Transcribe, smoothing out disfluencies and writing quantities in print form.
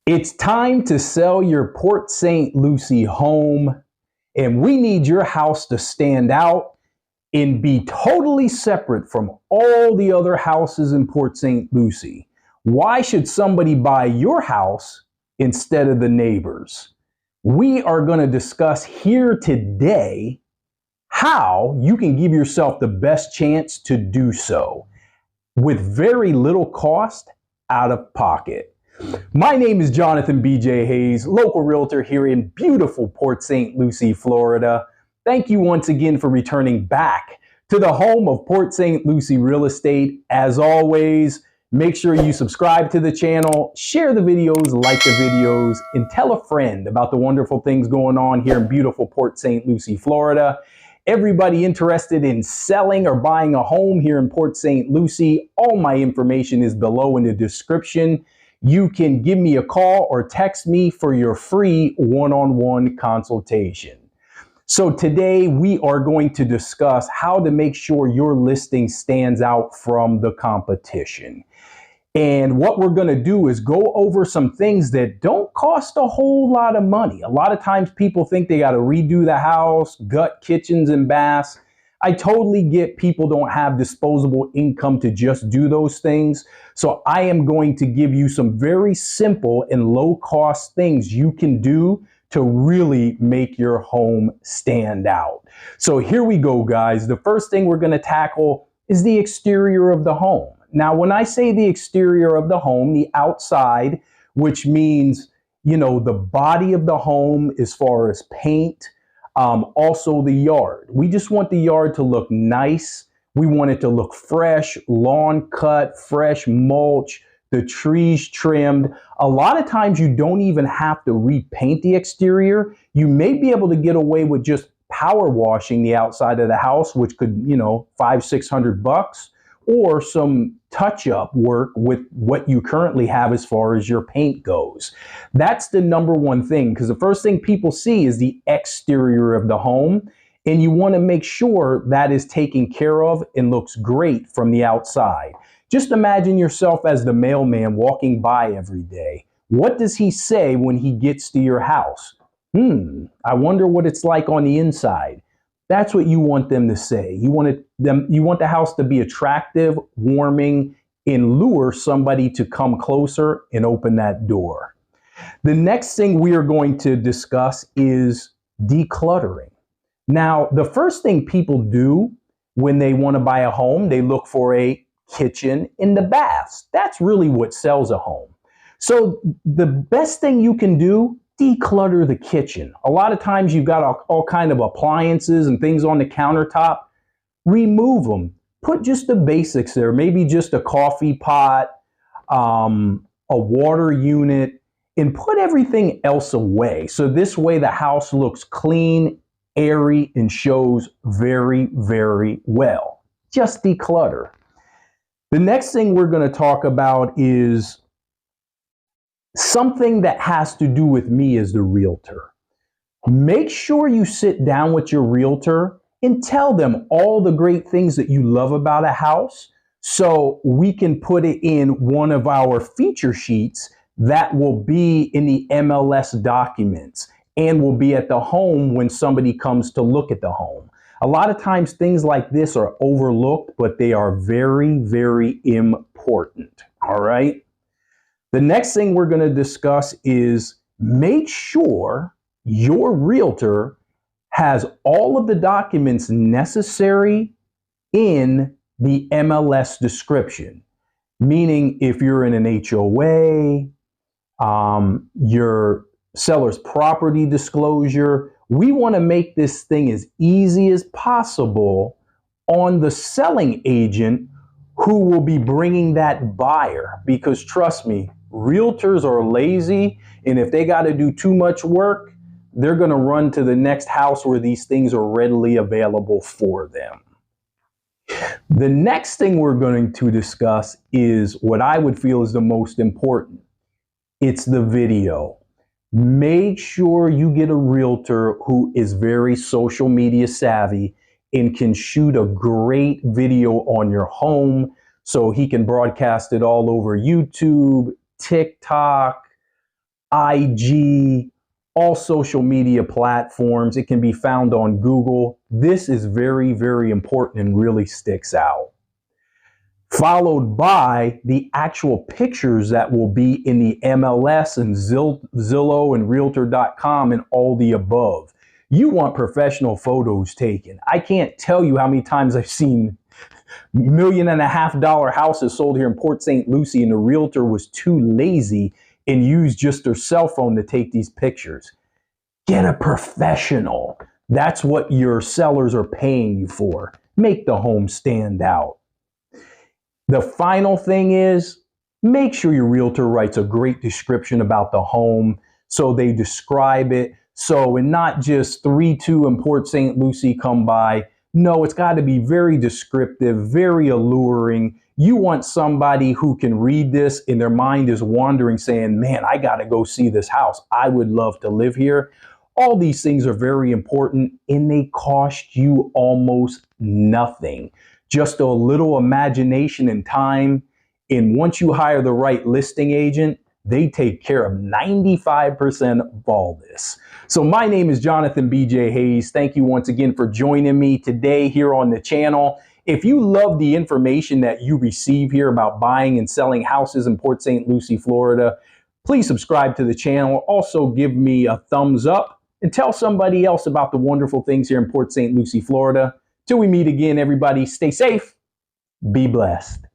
It's time to sell your Port St Lucie home, and we need your house to stand out and be totally separate from all the other houses in Port St Lucie. Why should somebody buy your house instead of the neighbors? We are going to discuss here today how you can give yourself the best chance to do so with very little cost out of pocket. My name is Jonathan B.J. Hayes, local realtor here in beautiful Port St Lucie, Florida. Thank you once again for returning back to the home of Port St Lucie Real Estate. As always, make sure you subscribe to the channel, share the videos, like the videos, and tell a friend about the wonderful things going on here in beautiful Port St Lucie, Florida. Everybody interested in selling or buying a home here in Port St Lucie, all my information is below in the description. You can give me a call or text me for your free one-on-one consultation. So today we are going to discuss how to make sure your listing stands out from the competition. And what we're going to do is go over some things that don't cost a whole lot of money. A lot of times people think they got to redo the house, gut kitchens and baths. I totally get people don't have disposable income to just do those things. So I am going to give you some very simple and low cost things you can do to really make your home stand out. So here we go, guys. The first thing we're going to tackle is the exterior of the home. Now, when I say the exterior of the home, the outside, which means, the body of the home as far as paint, also the yard. We just want the yard to look nice. We want it to look fresh, lawn cut, fresh mulch, the trees trimmed. A lot of times you don't even have to repaint the exterior. You may be able to get away with just power washing the outside of the house, which could, $500-600, or some touch-up work with what you currently have as far as your paint goes. That's the number one thing, because the first thing people see is the exterior of the home, and you want to make sure that is taken care of and looks great from the outside. Just imagine yourself as the mailman walking by every day. What does he say when he gets to your house? I wonder what it's like on the inside. That's what you want them to say. You want the house to be attractive, warming, and lure somebody to come closer and open that door. The next thing we are going to discuss is decluttering. Now, the first thing people do when they want to buy a home, they look for a kitchen and the baths. That's really what sells a home. So the best thing you can do, declutter the kitchen. A lot of times you've got all kind of appliances and things on the countertop. Remove them. Put just the basics there. Maybe just a coffee pot, a water unit, and put everything else away. So this way the house looks clean, airy, and shows very, very well. Just declutter. The next thing we're going to talk about is something that has to do with me as the realtor. Make sure you sit down with your realtor and tell them all the great things that you love about a house, so we can put it in one of our feature sheets that will be in the MLS documents and will be at the home when somebody comes to look at the home. A lot of times things like this are overlooked, but they are very, very important. All right. The next thing we're going to discuss is make sure your realtor has all of the documents necessary in the MLS description. Meaning if you're in an HOA, your seller's property disclosure, we want to make this thing as easy as possible on the selling agent who will be bringing that buyer. Because trust me, realtors are lazy, and if they got to do too much work, they're going to run to the next house where these things are readily available for them. The next thing we're going to discuss is what I would feel is the most important. It's the video. Make sure you get a realtor who is very social media savvy and can shoot a great video on your home so he can broadcast it all over YouTube, TikTok, IG, all social media platforms. It can be found on Google. This is very, very important and really sticks out. Followed by the actual pictures that will be in the MLS and Zillow and Realtor.com and all the above. You want professional photos taken. I can't tell you how many times I've seen $1.5 million houses sold here in Port St Lucie and the realtor was too lazy and used just their cell phone to take these pictures. Get a professional. That's what your sellers are paying you for. Make the home stand out. The final thing is, make sure your realtor writes a great description about the home so they describe it. So, and not just 3-2 in Port St Lucie come by. No, it's got to be very descriptive, very alluring. You want somebody who can read this and their mind is wandering saying, man, I got to go see this house. I would love to live here. All these things are very important and they cost you almost nothing. Just a little imagination and time. And once you hire the right listing agent, they take care of 95% of all this. So my name is Jonathan B.J. Hayes. Thank you once again for joining me today here on the channel. If you love the information that you receive here about buying and selling houses in Port St. Lucie, Florida, please subscribe to the channel. Also give me a thumbs up and tell somebody else about the wonderful things here in Port St. Lucie, Florida. Till we meet again, everybody, stay safe, be blessed.